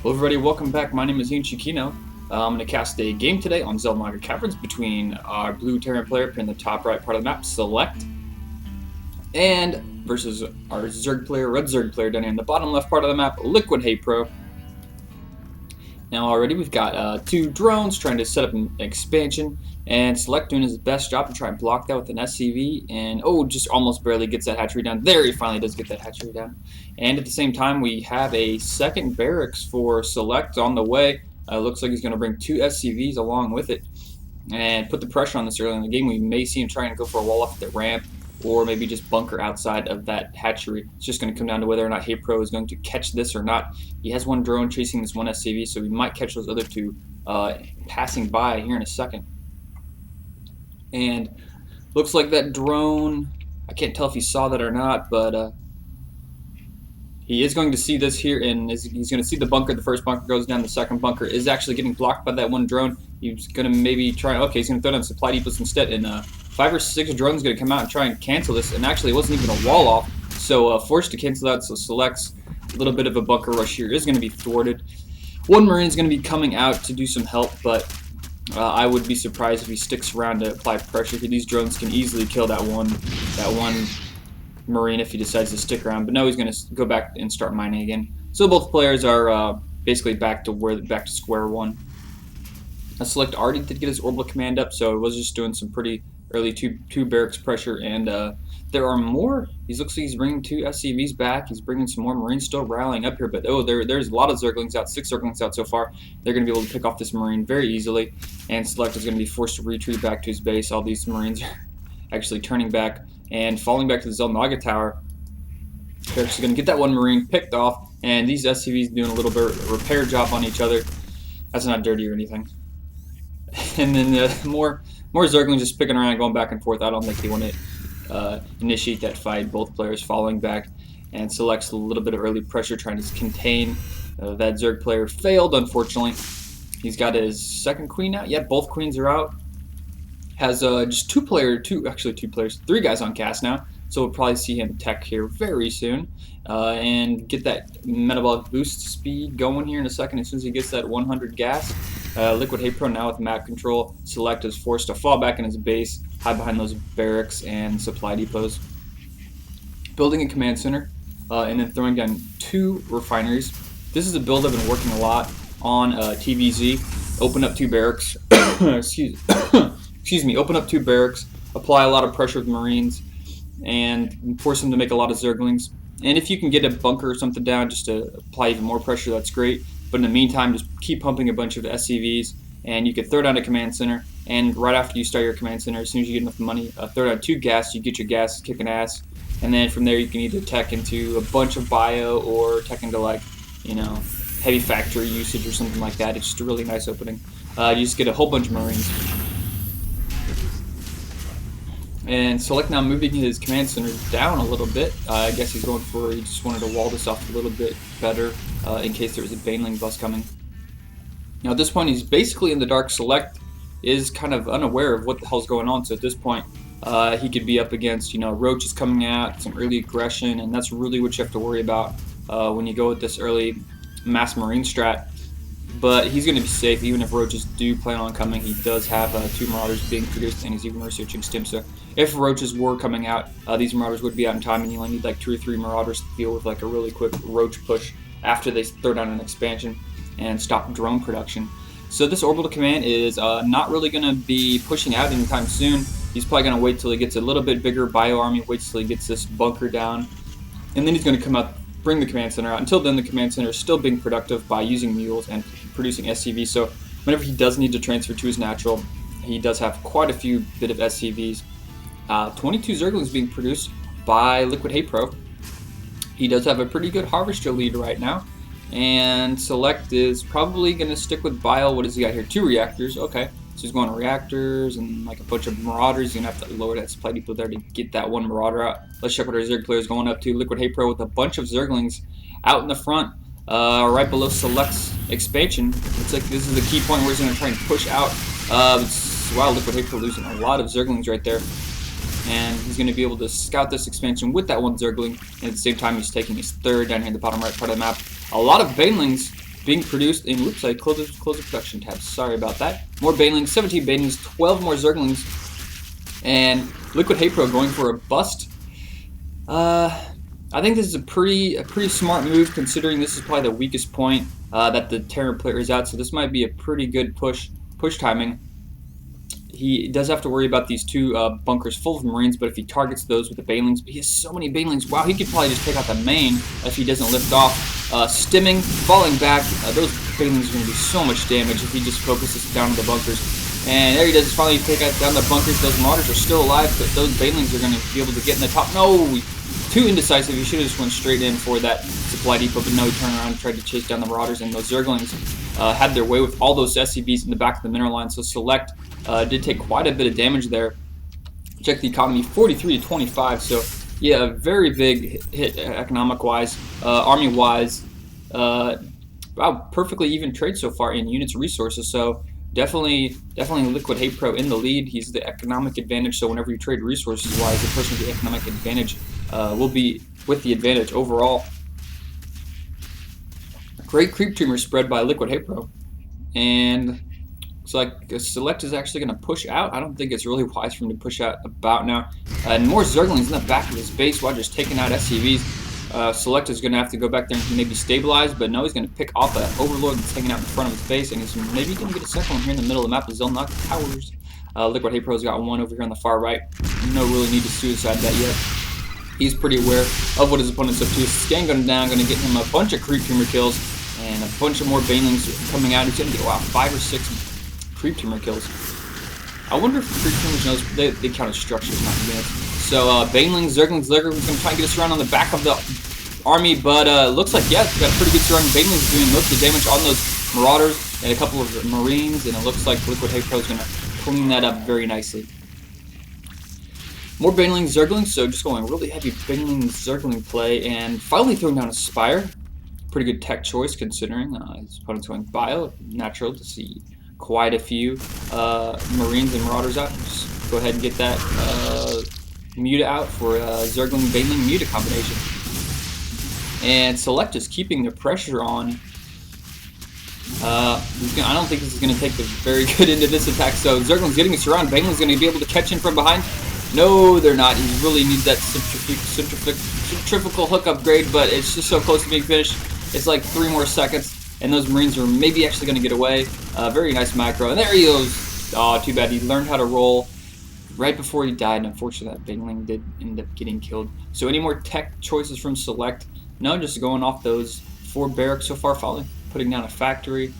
Hello everybody, welcome back. My name is EonShiKeno. I'm going to cast a game today on Zelda Caverns between our blue Terran player up in the top right part of the map, SeleCT, and versus our Zerg player, red Zerg player down here in the bottom left part of the map, LiquidHaypro. Now already we've got two drones trying to set up an expansion, and SeleCT doing his best job to try and block that with an SCV, and just almost barely gets that hatchery down. There, he finally does get that hatchery down. And at the same time, we have a second barracks for SeleCT on the way. Looks like he's going to bring two SCVs along with it and put the pressure on this early in the game. We may see him trying to go for a wall off the ramp, or maybe just bunker outside of that hatchery. It's just going to come down to whether or not HayPro is going to catch this or not. He has one drone chasing this one SCV, so he might catch those other two passing by here in a second. And looks like that drone, I can't tell if he saw that or not, but he is going to see this here, and he's going to see the bunker. The first bunker goes down. The second bunker is actually getting blocked by that one drone. He's going to maybe try. Okay, he's going to throw down supply depots instead, and 5 or 6 drones going to come out and try and cancel this. And actually, it wasn't even a wall off, so forced to cancel that. So SeleCT's a little bit of a bunker rush here is going to be thwarted. One Marine is going to be coming out to do some help, but I would be surprised if he sticks around to apply pressure. These drones can easily kill that one Marine if he decides to stick around, but no, he's going to go back and start mining again. So both players are basically back to square one. SeleCT already did get his orbital command up, so it was just doing some pretty early two barracks pressure, and there are more. He looks like he's bringing 2 SCVs back. He's bringing some more Marines still rallying up here, but there's a lot of Zerglings out, 6 Zerglings out so far. They're going to be able to pick off this Marine very easily, and SeleCT is going to be forced to retreat back to his base. All these Marines are actually turning back and falling back to the Zelda Tower. They're actually going to get that one Marine picked off, and these SCVs doing a little bit of a repair job on each other. That's not dirty or anything. And then more Zerglings just picking around, going back and forth. I don't think they want to initiate that fight. Both players falling back, and SeleCT's a little bit of early pressure trying to contain that Zerg player. Failed, unfortunately. He's got his second queen out. Yeah, both queens are out. Has just 3 guys on cast now, so we'll probably see him tech here very soon and get that metabolic boost speed going here in a second as soon as he gets that 100 gas. LiquidHaypro now with map control. SeleCT is forced to fall back in his base, hide behind those barracks and supply depots. Building a command center and then throwing down 2 refineries. This is a build I've been working a lot on TVZ. Open up 2 barracks. Excuse me, open up 2 barracks, apply a lot of pressure with Marines, and force them to make a lot of Zerglings. And if you can get a bunker or something down just to apply even more pressure, that's great. But in the meantime, just keep pumping a bunch of SCVs, and you could throw down a command center. And right after you start your command center, as soon as you get enough money, throw down 2 gas, you get your gas kicking ass. And then from there, you can either tech into a bunch of bio or tech into, like, heavy factory usage or something like that. It's just a really nice opening. You just get a whole bunch of Marines. And SeleCT now moving his command center down a little bit. I guess he just wanted to wall this off a little bit better in case there was a Baneling bus coming. Now at this point he's basically in the dark. SeleCT is kind of unaware of what the hell's going on, so at this point he could be up against, roaches coming out, some early aggression, and that's really what you have to worry about when you go with this early mass Marine strat. But he's going to be safe even if roaches do plan on coming. He does have 2 Marauders being produced, and he's even researching stim. So if roaches were coming out, these Marauders would be out in time, and you only need like 2 or 3 Marauders to deal with like a really quick roach push after they throw down an expansion and stop drone production. So this orbital command is not really going to be pushing out anytime soon. He's probably going to wait till he gets a little bit bigger bio army, wait till he gets this bunker down, and then he's going to come out, bring the command center out. Until then, the command center is still being productive by using mules and producing SCVs. So whenever he does need to transfer to his natural, he does have quite a few bit of SCVs. 22 Zerglings being produced by LiquidHaypro. He does have a pretty good harvester lead right now, and SeleCT is probably going to stick with bio. What does he got here? 2 reactors. Okay, so he's going to reactors and like a bunch of Marauders. He's going to have to lower that supply depot there to get that one Marauder out. Let's check what our Zerg player is going up to. LiquidHaypro with a bunch of Zerglings out in the front, right below SeleCT's expansion. Looks like this is the key point where he's going to try and push out. Wow, LiquidHaypro losing a lot of Zerglings right there. And he's going to be able to scout this expansion with that one Zergling, and at the same time he's taking his 3rd down here in the bottom right part of the map. A lot of Banelings being produced in, whoops, I closed the production tab, sorry about that. More banelings, 17 banelings, 12 more zerglings, and LiquidHaypro going for a bust. I think this is a pretty smart move, considering this is probably the weakest point that the Terran player is at, so this might be a pretty good push timing. He does have to worry about these two bunkers full of Marines, but if he targets those with the banelings, he has so many banelings. Wow, he could probably just take out the main if he doesn't lift off. Stimming, falling back, those banelings are going to do so much damage if he just focuses down on the bunkers. And there he does, finally take out down the bunkers. Those Marauders are still alive, but those banelings are going to be able to get in the top. No, too indecisive. He should have just went straight in for that supply depot, but no, he turned around and tried to chase down the Marauders, and those Zerglings had their way with all those SCVs in the back of the mineral line. So Select did take quite a bit of damage there. Check the economy, 43 to 25. So yeah, a very big hit economic-wise, army-wise. Wow, perfectly even trade so far in units resources. So definitely LiquidHaypro in the lead. He's the economic advantage. So whenever you trade resources-wise, the person with the economic advantage will be with the advantage overall. Great creep tumor spread by LiquidHaypro, and looks like Select is actually going to push out. I don't think it's really wise for him to push out about now. And more Zerglings in the back of his base while just taking out SCVs. Select is going to have to go back there and maybe stabilize, but no, he's going to pick off that Overlord that's hanging out in front of his base, and he's maybe going to get a second one here in the middle of the map. Zelnok Towers. LiquidHaypro's got one over here on the far right. No really need to suicide that yet. He's pretty aware of what his opponent's up to. Scan gun down, going to get him a bunch of creep tumor kills, and a bunch of more banelings coming out. He's going to get, wow, 5 or 6 creep tumor kills. I wonder if creep tumors knows they count as structures, not units. So banelings, Zerglings going to try and get us around on the back of the army, but looks like, yeah, got a pretty good surrounding. Banelings doing most of the damage on those Marauders and a couple of Marines, and it looks like LiquidHaypro is going to clean that up very nicely. More banelings, Zerglings, so just going really heavy baneling Zergling play, and finally throwing down a Spire. Pretty good tech choice considering his opponent's going bio. Natural to see quite a few Marines and Marauders out. Just go ahead and get that Muta out for Zergling Baneling Muta combination. And Select is keeping the pressure on. I don't think this is going to take the very good into this attack. So Zergling's getting us around. Baneling's going to be able to catch in from behind. No, they're not. He really needs that centrifugal hook upgrade, but it's just so close to being finished. It's like 3 more seconds, and those Marines are maybe actually going to get away. Very nice macro, and there he goes. Oh, too bad. He learned how to roll right before he died, and unfortunately that Baneling did end up getting killed. So any more tech choices from Select? No, just going off those 4 barracks so far, following, putting down a factory.